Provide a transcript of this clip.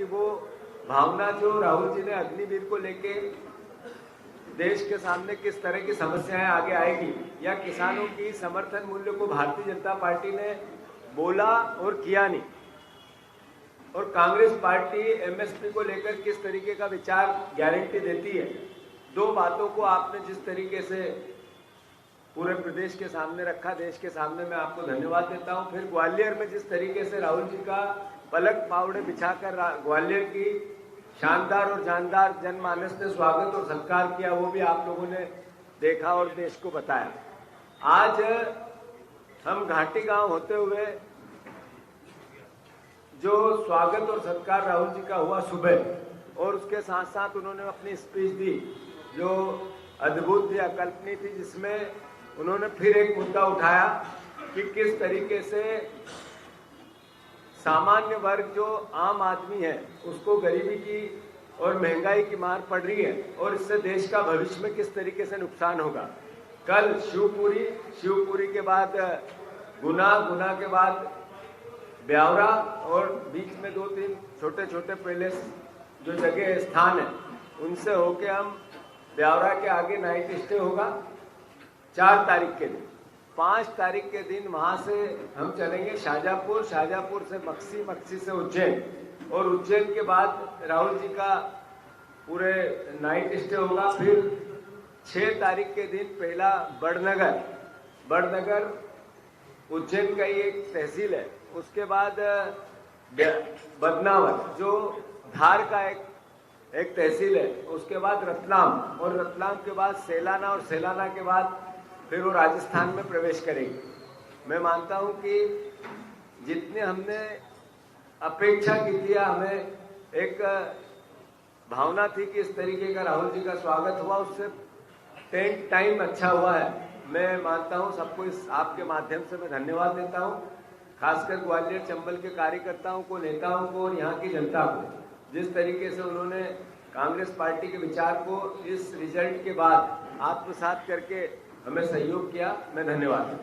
वो भावना जो राहुल जी ने अग्निवीर को लेके देश के सामने किस तरह की समस्याएं आगे आएगी, या किसानों की समर्थन मूल्य को भारतीय जनता पार्टी ने बोला और किया नहीं, और कांग्रेस पार्टी एमएसपी को लेकर किस तरीके का विचार गारंटी देती है। दो बातों को आपने जिस तरीके से पूरे प्रदेश के सामने रखा, देश के सामने, मैं आपको धन्यवाद देता हूं। फिर ग्वालियर में जिस तरीके से राहुल जी का पलक पावड़े बिछाकर ग्वालियर की शानदार और जानदार जनमानस ने स्वागत और सत्कार किया, वो भी आप लोगों ने देखा और देश को बताया। आज हम घाटी गांव होते हुए जो स्वागत और सत्कार राहुल जी का हुआ सुबह, और उसके साथ साथ उन्होंने अपनी स्पीच दी जो अद्भुत थी, अकल्पनीय थी, जिसमें उन्होंने फिर एक मुद्दा उठाया कि किस तरीके से सामान्य वर्ग जो आम आदमी है उसको गरीबी की और महंगाई की मार पड़ रही है, और इससे देश का भविष्य में किस तरीके से नुकसान होगा। कल शिवपुरी के बाद गुना के बाद ब्यावरा, और बीच में 2-3 छोटे छोटे पैलेस जो जगह स्थान है, उनसे होके हम ब्यावरा के आगे नाइट स्टे होगा 4 तारीख के दिन। 5 तारीख के दिन वहां से हम चलेंगे शाहजहांपुर, शाहजहांपुर से मक्सी से उज्जैन, और उज्जैन के बाद राहुल जी का पूरे नाइट स्टे होगा। फिर 6 तारीख के दिन पहला बड़नगर उज्जैन का ही एक तहसील है, उसके बाद बदनावर जो धार का एक तहसील है, उसके बाद रतलाम, और रतलाम के बाद सेलाना, और सेलाना के बाद फिर वो राजस्थान में प्रवेश करेगी। मैं मानता हूं कि जितने हमने अपेक्षा की थी, हमें एक भावना थी कि इस तरीके का राहुल जी का स्वागत हुआ, उससे 10 टाइम अच्छा हुआ है। मैं मानता हूं सबको इस आपके माध्यम से मैं धन्यवाद देता हूं, खासकर ग्वालियर चंबल के कार्यकर्ताओं को, नेताओं को और यहाँ की जनता को, जिस तरीके से उन्होंने कांग्रेस पार्टी के विचार को इस रिजल्ट के बाद आत्मसात करके हमें सहयोग किया। मैं धन्यवाद।